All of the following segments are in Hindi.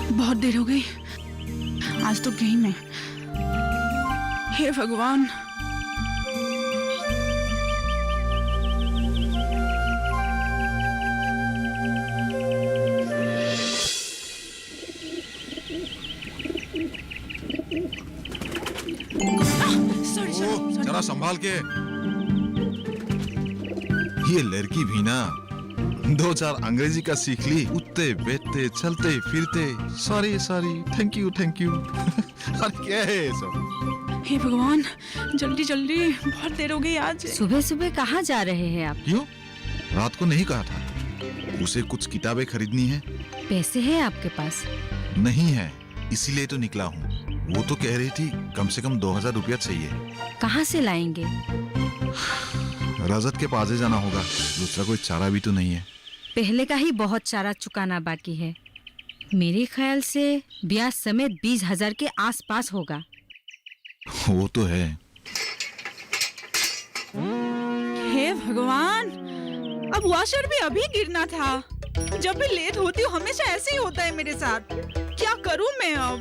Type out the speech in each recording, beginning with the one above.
बहुत देर हो गई, आज तो गई मैं। हे भगवान। सॉरी। जरा संभाल के। ये लड़की भी ना 2-4 अंग्रेजी का सीख ली, उठते बैठते चलते फिरते। सॉरी थैंक यू अरे क्या है ये सब? हे भगवान, जल्दी जल्दी, बहुत देर हो गई आज। सुबह सुबह कहाँ जा रहे हैं आप? क्यों? रात को नहीं कहा था उसे कुछ किताबें खरीदनी है? पैसे हैं आपके पास? नहीं है, इसीलिए तो निकला हूँ। वो तो कह रही थी कम से कम 2000 रुपया चाहिए। कहाँ से लाएंगे? रजत के पास ही जाना होगा, दूसरा कोई चारा भी तो नहीं है। पहले का ही बहुत चारा चुकाना बाकी है। मेरे ख्याल से ब्याज समेत 20,000 के आसपास होगा। वो तो है। हे भगवान, अब वॉशर भी अभी गिरना था। जब भी लेट होती हूँ हमेशा ऐसे ही होता है मेरे साथ। क्या करूँ मैं अब?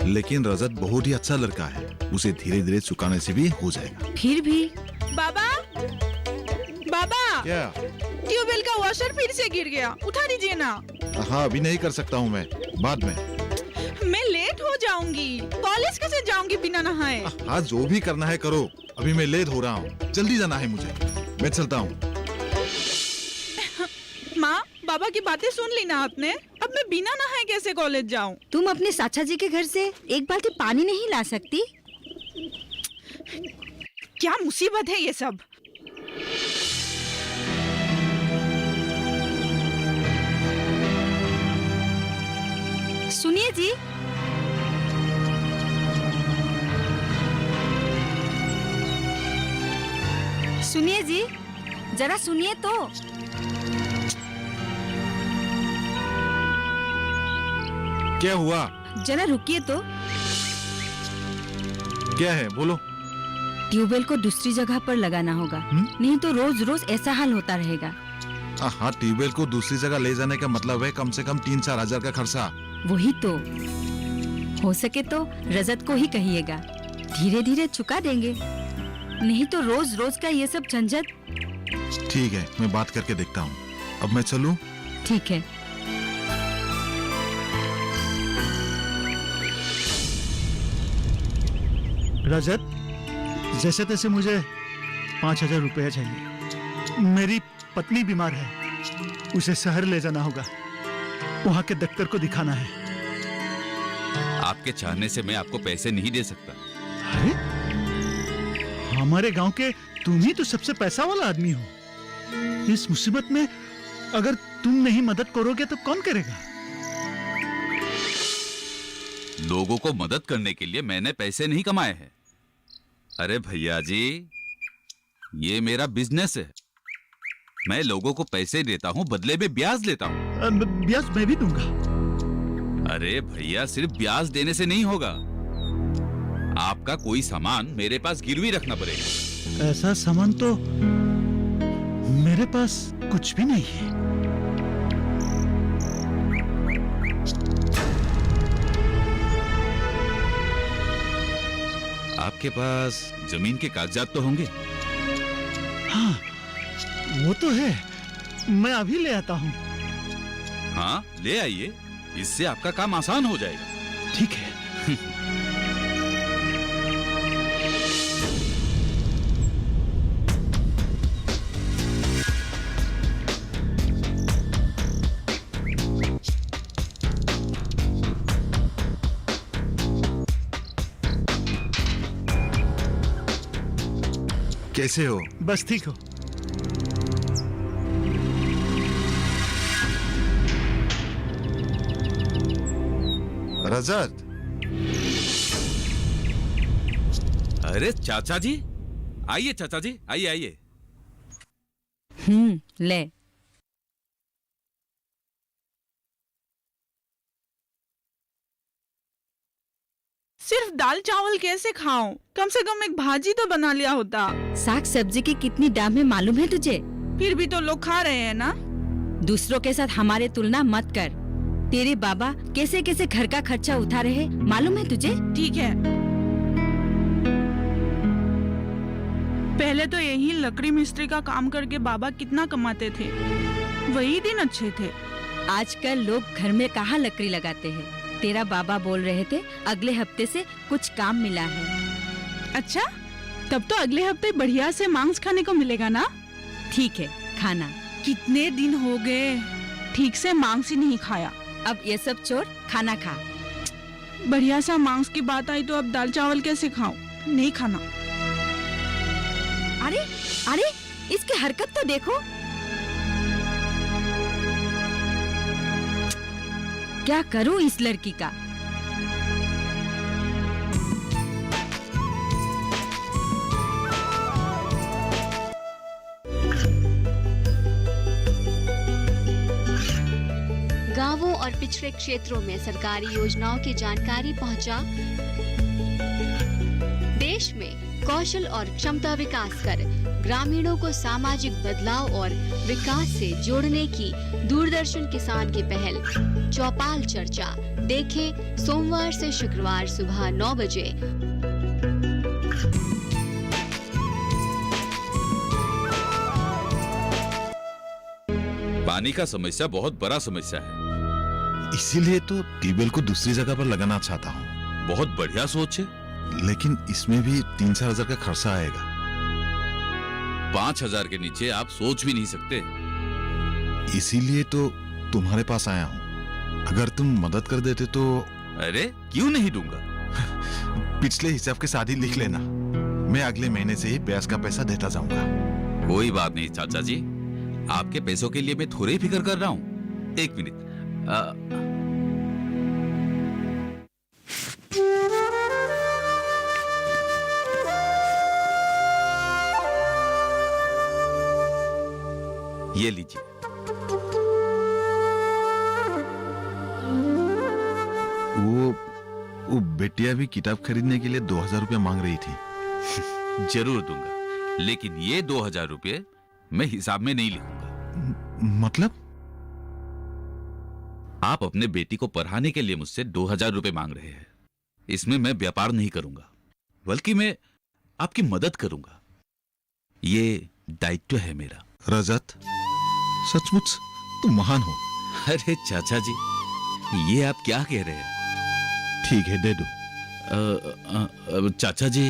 लेकिन रजत बहुत ही अच्छा लड़का है, उसे धीरे धीरे चुकाने से भी हो जाएगा। फिर भी बाबा क्या? ट्यूबवेल का वॉशर फिर से गिर गया, उठा दीजिए ना। हाँ, अभी नहीं कर सकता हूँ मैं, बाद में। मैं लेट हो जाऊंगी, कॉलेज कैसे जाऊंगी बिना नहाए? हाँ, जो भी करना है करो, अभी मैं लेट हो रहा हूँ, जल्दी जाना है मुझे। मैं चलता हूँ। माँ, बाबा की बातें सुन ली ना आपने? अब मैं बिना नहाए कैसे कॉलेज जाऊँ? तुम अपने चाचा जी के घर से एक बाल्टी पानी नहीं ला सकती? क्या मुसीबत है ये सब? सुनिए जी, सुनिए जी, जरा सुनिए तो। क्या हुआ? जरा रुकिए तो। क्या है, बोलो। ट्यूबवेल को दूसरी जगह पर लगाना होगा, नहीं तो रोज रोज ऐसा हाल होता रहेगा। हाँ, ट्यूबवेल को दूसरी जगह ले जाने का मतलब है कम से कम 3-4 हजार का खर्चा। वही तो। हो सके तो रजत को ही कहिएगा, धीरे धीरे चुका देंगे, नहीं तो रोज रोज का ये सब झंझट। ठीक है, मैं बात करके देखता हूँ। अब मैं चलूं? ठीक है। रजत, जैसे तैसे मुझे 5,000 रुपया चाहिए। मेरी पत्नी बीमार है, उसे शहर ले जाना होगा, वहाँ के डॉक्टर को दिखाना है। आपके चाहने से मैं आपको पैसे नहीं दे सकता। अरे, हमारे गांव के तुम ही तो सबसे पैसा वाला आदमी हो। इस मुसीबत में अगर तुम नहीं मदद करोगे तो कौन करेगा? लोगों को मदद करने के लिए मैंने पैसे नहीं कमाए हैं। अरे भैया जी, ये मेरा बिजनेस है। मैं लोगों को पैसे देता हूँ, बदले में ब्याज लेता हूँ। ब्याज मैं भी दूंगा। अरे भैया, सिर्फ ब्याज देने से नहीं होगा, आपका कोई सामान मेरे पास गिरवी रखना पड़ेगा। ऐसा सामान तो मेरे पास कुछ भी नहीं है। आपके पास जमीन के कागजात तो होंगे? हाँ, वो तो है, मैं अभी ले आता हूँ। हाँ, ले आइए, इससे आपका काम आसान हो जाएगा। ठीक है। कैसे हो? बस ठीक हो। रजत, अरे चाचा जी, आइए चाचा जी, आइए आइए। ले। सिर्फ दाल चावल कैसे खाऊं? कम से कम एक भाजी तो बना लिया होता। साग सब्जी की कितनी दाम है मालूम है तुझे? फिर भी तो लोग खा रहे हैं ना। दूसरों के साथ हमारे तुलना मत कर। तेरे बाबा कैसे कैसे घर का खर्चा उठा रहे मालूम है तुझे? ठीक है, पहले तो यही लकड़ी मिस्त्री का काम करके बाबा कितना कमाते थे, वही दिन अच्छे थे। आजकल लोग घर में कहाँ लकड़ी लगाते हैं। तेरा बाबा बोल रहे थे अगले हफ्ते से कुछ काम मिला है। अच्छा, तब तो अगले हफ्ते बढ़िया से मांस खाने को मिलेगा ना? ठीक है, खाना। कितने दिन हो गए ठीक से मांस ही नहीं खाया। अब ये सब छोड़, खाना खा। बढ़िया सा मांस की बात आई तो अब दाल चावल कैसे खाऊं? नहीं खाना। अरे अरे, इसकी हरकत तो देखो। क्या करूं इस लड़की का? गांवों और पिछड़े क्षेत्रों में सरकारी योजनाओं की जानकारी पहुंचा। देश में कौशल और क्षमता विकास कर ग्रामीणों को सामाजिक बदलाव और विकास से जोड़ने की दूरदर्शन किसान की पहल चौपाल चर्चा देखें सोमवार से शुक्रवार सुबह 9 बजे। पानी का समस्या बहुत बड़ा समस्या है। इसीलिए तो ट्यूबवेल को दूसरी जगह पर लगाना चाहता हूँ। बहुत बढ़िया सोच है, लेकिन इसमें भी 3-4 हजार का खर्चा आएगा। 5,000 के नीचे आप सोच भी नहीं सकते। इसीलिए तो तुम्हारे पास आया हूँ। अगर तुम मदद कर देते तो। अरे क्यों नहीं दूंगा। पिछले हिसाब के साथ ही लिख लेना। मैं अगले महीने से ही ब्याज का पैसा देता जाऊंगा। कोई बात नहीं चाचा जी, आपके पैसों के लिए मैं थोड़ी फिक्र कर रहा हूँ। एक मिनट। ये लीजिए। वो बेटिया भी किताब खरीदने के लिए 2,000 रुपया मांग रही थी। जरूर दूंगा, लेकिन ये 2,000 रुपये मैं हिसाब में नहीं लिखूंगा। मतलब? आप अपने बेटी को पढ़ाने के लिए मुझसे 2,000 रुपये मांग रहे हैं। इसमें मैं व्यापार नहीं करूंगा, बल्कि मैं आपकी मदद करूंगा। ये दायित्व है मेरा। रजत, सचमुच तुम महान हो। अरे चाचा जी, ये आप क्या कह रहे हैं? ठीक है, दे दो। चाचा जी,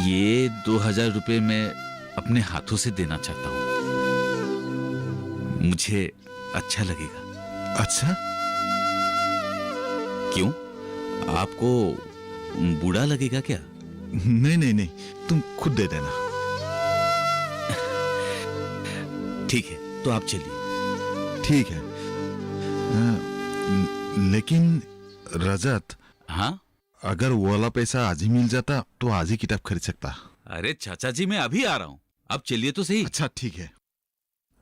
ये 2,000 रुपये मैं अपने हाथों से देना चाहता हूँ। मुझे अच्छा लगेगा। अच्छा? क्यों, आपको बुरा लगेगा क्या? नहीं नहीं नहीं, तुम खुद दे देना। ठीक है, तो आप चलिए। ठीक है। लेकिन रजत। हाँ? अगर वो वाला पैसा आज ही मिल जाता तो आज ही किताब खरीद सकता। अरे चाचा जी, मैं अभी आ रहा हूँ, अब चलिए तो सही। अच्छा ठीक है,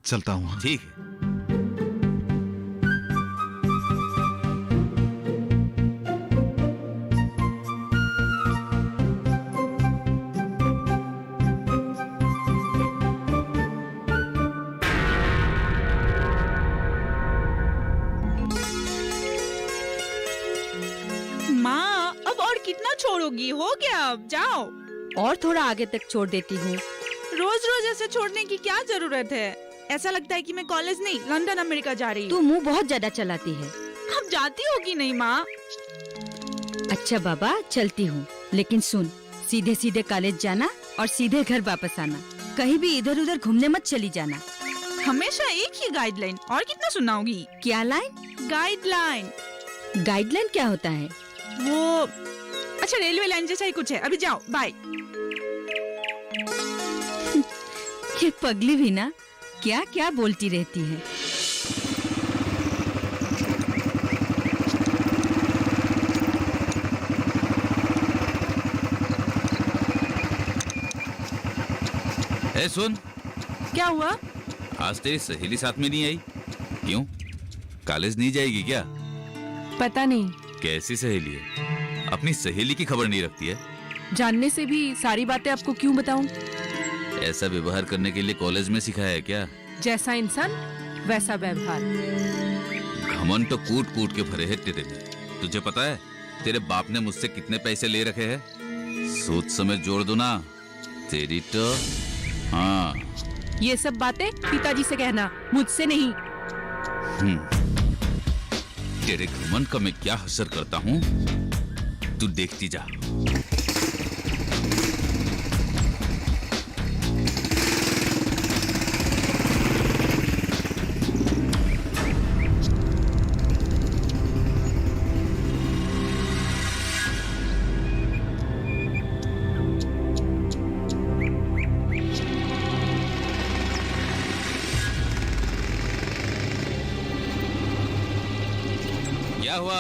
चलता हूँ। ठीक है। माँ, अब और कितना छोड़ोगी? हो गया, अब जाओ। और थोड़ा आगे तक छोड़ देती हूँ। रोज रोज ऐसे छोड़ने की क्या जरूरत है? ऐसा लगता है कि मैं कॉलेज नहीं लंदन अमेरिका जा रही हूँ। तू मुंह बहुत ज्यादा चलाती है। अब जाती होगी नहीं माँ? अच्छा बाबा, चलती हूँ, लेकिन सुन, सीधे सीधे कॉलेज जाना और सीधे घर वापस आना। कहीं भी इधर उधर घूमने मत चली जाना। हमेशा एक ही गाइडलाइन, और कितना सुनाओगी? क्या लाइन? गाइडलाइन। गाइडलाइन क्या होता है? वो अच्छा, रेलवे लाइन जैसा ही कुछ है। अभी जाओ, बाय। ये पगली भी ना क्या क्या बोलती रहती है। है सुन, क्या हुआ? आज तेरी सहेली साथ में नहीं आई, क्यों? कॉलेज नहीं जाएगी क्या? पता नहीं, कैसी सहेली है, अपनी सहेली की खबर नहीं रखती है। जानने से भी सारी बातें आपको क्यों बताऊं? ऐसा व्यवहार करने के लिए कॉलेज में सिखाया है क्या? जैसा इंसान वैसा व्यवहार। घमंड तो कूट कूट के भरे है तेरे में। तुझे पता है तेरे बाप ने मुझसे कितने पैसे ले रखे हैं? सोच समझ जोड़ दो ना तेरी तो। हाँ, ये सब बातें पिताजी से कहना, मुझसे नहीं। तेरे घमंड का मैं क्या असर करता हूँ, तू देखती जा। क्या हुआ,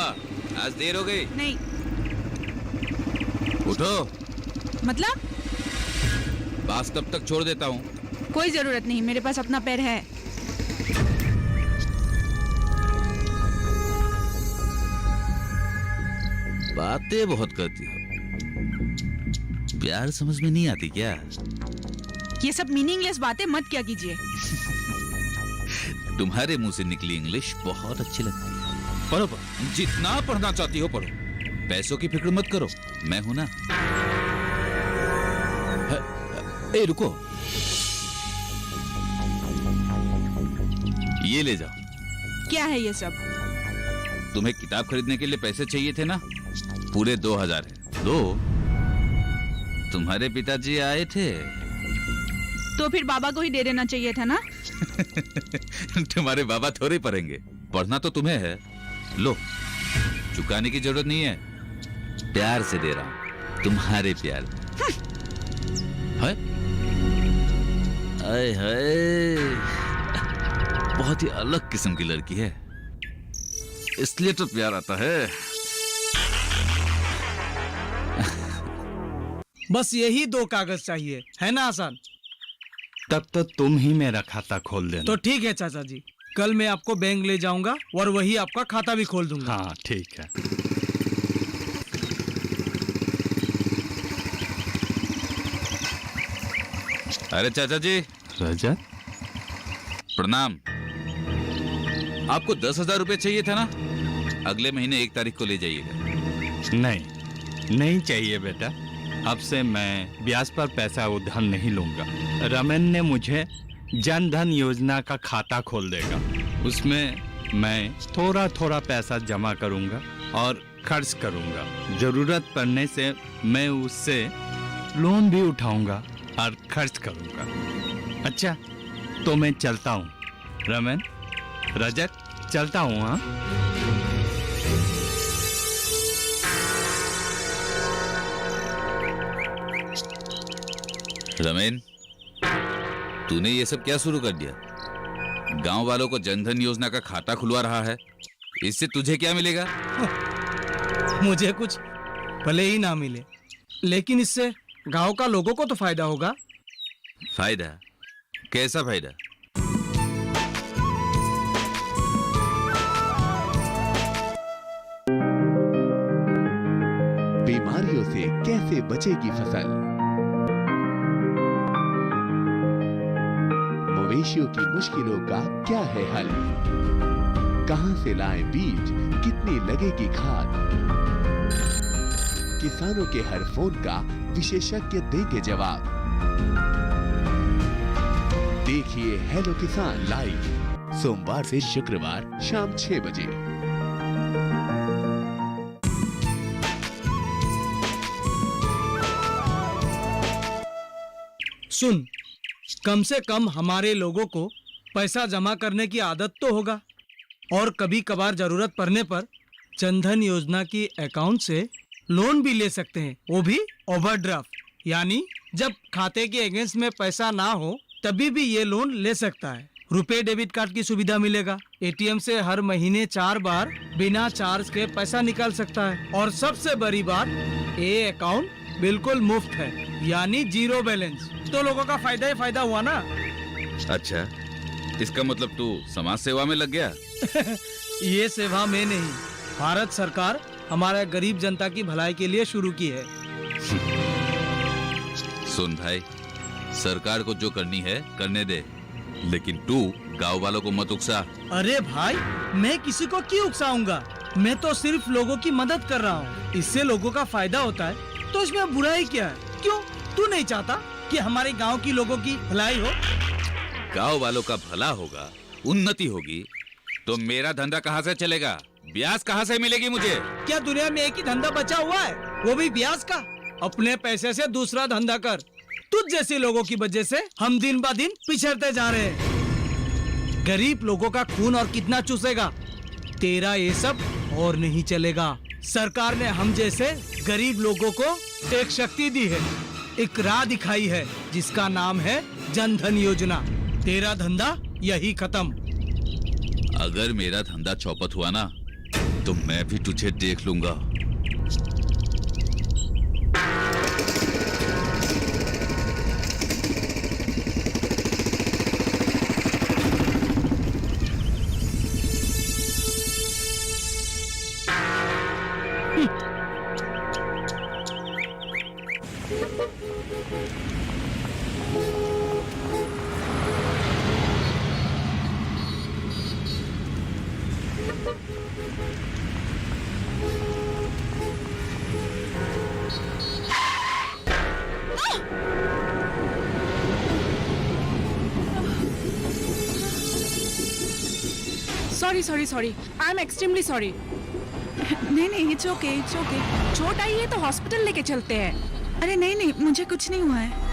आज देर हो गई? नहीं, उठो, मतलब बास कब तक छोड़ देता हूँ? कोई जरूरत नहीं, मेरे पास अपना पैर है। बातें बहुत करती हो, प्यार समझ में नहीं आती क्या? ये सब मीनिंगलेस बातें मत क्या कीजिए। तुम्हारे मुंह से निकली इंग्लिश बहुत अच्छी लगती है। पढ़ो पढ़ो, जितना पढ़ना चाहती हो पढ़ो, पैसों की फिक्र मत करो, मैं हूं ना। ए रुको, ये ले जाओ। क्या है ये सब? तुम्हें किताब खरीदने के लिए पैसे चाहिए थे ना, पूरे 2000 है, दो। तुम्हारे पिताजी आए थे तो फिर बाबा को ही दे देना चाहिए था ना। तुम्हारे बाबा थोड़े पढ़ेंगे, पढ़ना तो तुम्हें है। लो, चुकाने की जरूरत नहीं है, प्यार से दे रहा हूं, तुम्हारे प्यार। है? आए हाय, बहुत ही अलग किस्म की लड़की है, इसलिए तो प्यार आता है। बस यही 2 कागज चाहिए, है ना आसान? तब तो तुम ही मेरा खाता खोल देना। तो ठीक है चाचा जी, कल मैं आपको बैंक ले जाऊंगा और वही आपका खाता भी खोल दूंगा। हाँ ठीक है। अरे चाचा जी, रजत, प्रणाम। आपको 10,000 रुपए चाहिए था ना, अगले महीने 1 तारीख को ले जाइएगा। नहीं चाहिए बेटा, अब से मैं ब्याज पर पैसा उधार नहीं लूंगा। रमन ने मुझे जन धन योजना का खाता खोल देगा, उसमें मैं थोड़ा थोड़ा पैसा जमा करूंगा और खर्च करूंगा। जरूरत पड़ने से मैं उससे लोन भी उठाऊंगा और खर्च करूंगा। अच्छा, तो मैं चलता हूँ। रमन, रजत, चलता हूँ। हाँ, रमेन, तूने ये सब क्या शुरू कर दिया? गांव वालों को जनधन योजना का खाता खुलवा रहा है, इससे तुझे क्या मिलेगा? मुझे कुछ भले ही ना मिले, लेकिन इससे गांव का लोगों को तो फायदा होगा। फायदा? कैसा फायदा? बीमारियों से कैसे बचेगी फसल? मवेशियों की मुश्किलों का क्या है हल? कहां से लाएं बीज, कितनी लगेगी खाद? किसानों के हर फोन का विशेषज्ञ देंगे जवाब। देखिए हेलो किसान लाइव, सोमवार से शुक्रवार शाम 6 बजे। सुन, कम से कम हमारे लोगों को पैसा जमा करने की आदत तो होगा, और कभी कभार जरूरत पड़ने पर जनधन योजना की अकाउंट से लोन भी ले सकते हैं, वो भी ओवरड्राफ्ट, यानी जब खाते के अगेंस्ट में पैसा ना हो तभी भी ये लोन ले सकता है। रुपए डेबिट कार्ड की सुविधा मिलेगा, एटीएम से हर महीने 4 बार बिना चार्ज के पैसा निकाल सकता है, और सबसे बड़ी बात, ये अकाउंट बिल्कुल मुफ्त है। यानी जीरो बैलेंस। तो लोगों का फायदा ही फायदा हुआ ना। अच्छा, इसका मतलब तू समाज सेवा में लग गया? ये सेवा में नहीं, भारत सरकार हमारे गरीब जनता की भलाई के लिए शुरू की है। सुन भाई, सरकार को जो करनी है करने दे, लेकिन तू गांव वालों को मत उकसा। अरे भाई, मैं किसी को क्यों उकसाऊंगा? मैं तो सिर्फ लोगों की मदद कर रहा हूँ। इससे लोगों का फायदा होता है, तो इसमें बुराई क्या है? क्यों तू नहीं चाहता कि हमारे गांव की लोगों की भलाई हो? गांव वालों का भला होगा, उन्नति होगी, तो मेरा धंधा कहाँ से चलेगा? ब्याज कहाँ से मिलेगी मुझे? क्या दुनिया में एक ही धंधा बचा हुआ है, वो भी ब्याज का? अपने पैसे से दूसरा धंधा कर। तुझ जैसे लोगों की वजह से हम दिन ब दिन पिछड़ते जा रहे हैं। गरीब लोगों का खून और कितना चूसेगा? तेरा ये सब और नहीं चलेगा। सरकार ने हम जैसे गरीब लोगों को एक शक्ति दी है, एक राह दिखाई है, जिसका नाम है जन धन योजना। तेरा धंधा यही खत्म। अगर मेरा धंधा चौपट हुआ ना, तो मैं भी तुझे देख लूंगा। Sorry, I am extremely sorry. नहीं, इट्स ओके। चोट आई है तो हॉस्पिटल लेके चलते हैं। अरे नहीं, मुझे कुछ नहीं हुआ है।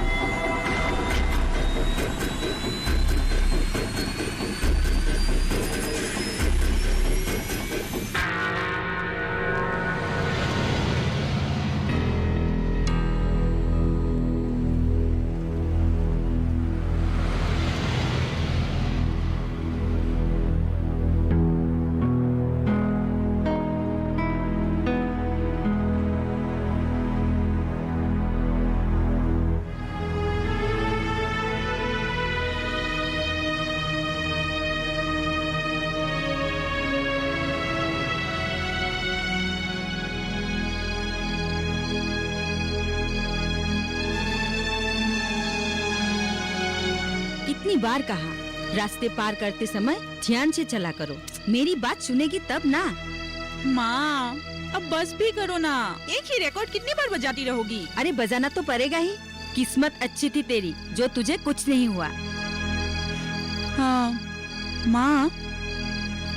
कितनी बार कहा, रास्ते पार करते समय ध्यान से चला करो। मेरी बात सुनेगी तब ना। माँ, अब बस भी करो ना। एक ही रिकॉर्ड कितनी बार बजाती रहोगी? अरे बजाना तो पड़ेगा ही। किस्मत अच्छी थी तेरी, जो तुझे कुछ नहीं हुआ। हाँ माँ,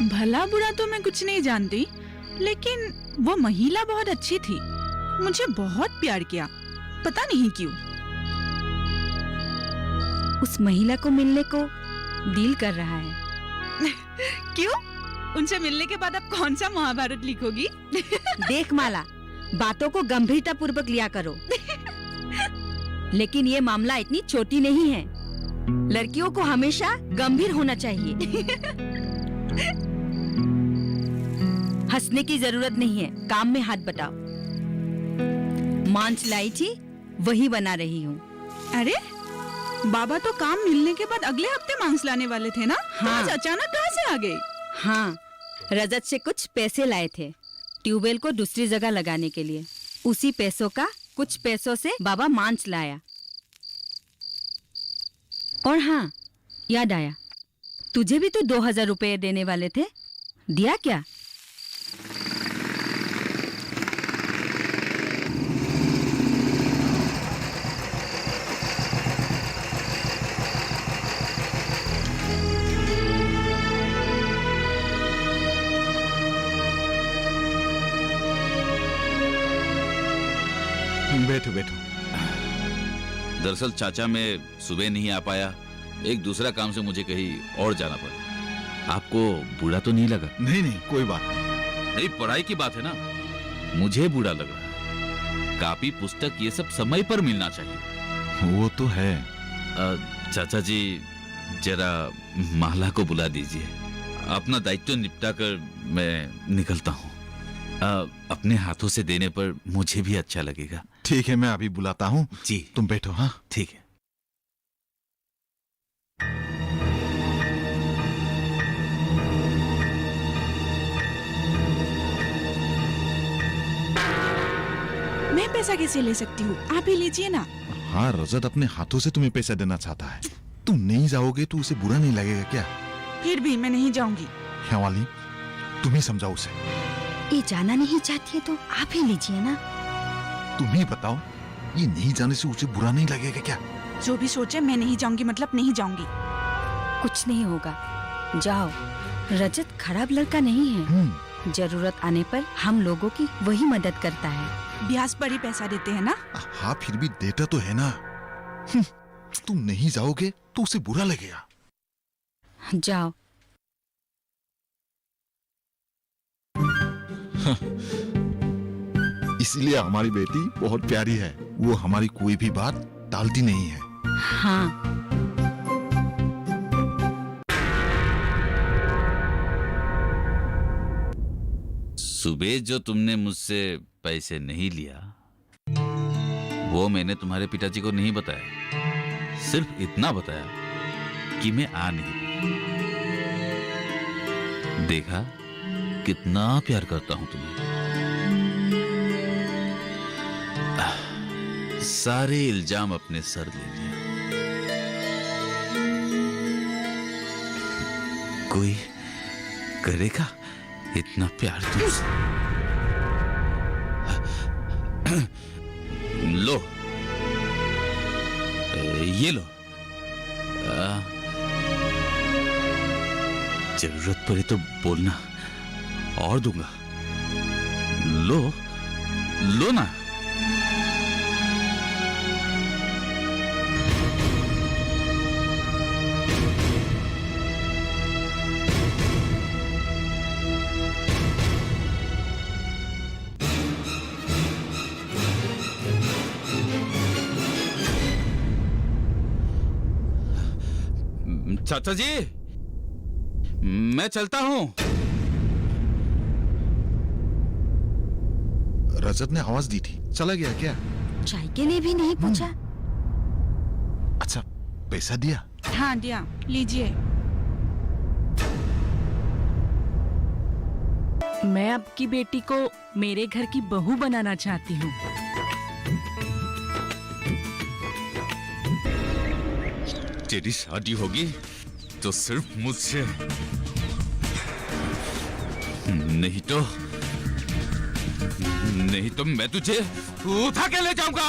भला बुरा तो मैं कुछ नहीं जानती, लेकिन वो महिला बहुत अच्छी थी। मुझे बहुत प्यार किया, पता नहीं क्यों। उस महिला को मिलने को दिल कर रहा है। क्यों? उनसे मिलने के बाद आप कौन सा महाभारत लिखोगी? देख माला, बातों को गंभीरता पूर्वक लिया करो। लेकिन ये मामला इतनी छोटी नहीं है। लड़कियों को हमेशा गंभीर होना चाहिए। हंसने की जरूरत नहीं है, काम में हाथ बटाओ। मांस लाई थी, वही बना रही हूँ। अरे बाबा तो काम मिलने के बाद अगले हफ्ते मांस लाने वाले थे ना? हाँ। तो आज अचानक कहाँ से आ गए? हाँ, रजत से कुछ पैसे लाए थे ट्यूबवेल को दूसरी जगह लगाने के लिए। उसी पैसों का कुछ पैसों से बाबा मांस लाया। और हाँ, याद आया, तुझे भी तो 2000 रुपए देने वाले थे, दिया क्या? बैठो बैठो। दरअसल चाचा, मैं सुबह नहीं आ पाया। एक दूसरा काम से मुझे कहीं और जाना पड़ा। आपको बुरा तो नहीं लगा? नहीं नहीं, कोई बात नहीं। नहीं, पढ़ाई की बात है ना, मुझे बुरा लग रहा है। कापी पुस्तक ये सब समय पर मिलना चाहिए। वो तो है। चाचा जी, जरा माला को बुला दीजिए। अपना दायित्व निपटा कर मैं निकलता हूँ। अपने हाथों से देने पर मुझे भी अच्छा लगेगा। ठीक है, मैं अभी बुलाता हूँ। जी तुम बैठो। हाँ ठीक है। मैं पैसा कैसे ले सकती हूँ? आप ही लीजिए ना। हाँ, रजत अपने हाथों से तुम्हें पैसा देना चाहता है। तुम नहीं जाओगे तो उसे बुरा नहीं लगेगा क्या? फिर भी मैं नहीं जाऊंगी। ख्यावाली, तुम ही समझाओ उसे। ये जाना नहीं चाहती है तो आप ही लीजिए ना। तुम ही बताओ, ये नहीं जाने से उसे बुरा नहीं लगेगा क्या? जो भी सोचे, मैं नहीं जाऊंगी मतलब नहीं जाऊंगी। कुछ नहीं होगा, जाओ। रजत खराब लड़का नहीं है। जरूरत आने पर हम लोगों की वही मदद करता है। ब्याज पर ही पैसा देते हैं ना। हाँ, फिर भी देता तो है ना। तुम नहीं जाओगे तो उसे बुरा लगेगा। जाओ। इसलिए हमारी बेटी बहुत प्यारी है। वो हमारी कोई भी बात टालती नहीं है। हाँ, सुबह जो तुमने मुझसे पैसे नहीं लिया, वो मैंने तुम्हारे पिताजी को नहीं बताया। सिर्फ इतना बताया कि मैं आ नहीं पाया। देखा कितना प्यार करता हूं तुम्हें। सारे इल्जाम अपने सर ले लिए। कोई करेगा इतना प्यार तुमसे? लो, ये लो। जरूरत पड़े तो बोलना, और दूंगा। लो लो ना। चाचा जी, मैं चलता हूं। रजत ने आवाज दी थी, चला गया क्या? चाय के लिए भी नहीं पूछा। अच्छा, पैसा दिया? हाँ दिया, लीजिए। मैं आपकी बेटी को मेरे घर की बहू बनाना चाहती हूँ। तेरी शादी होगी तो सिर्फ मुझसे, नहीं तो मैं तुझे उठा के ले जाऊंगा।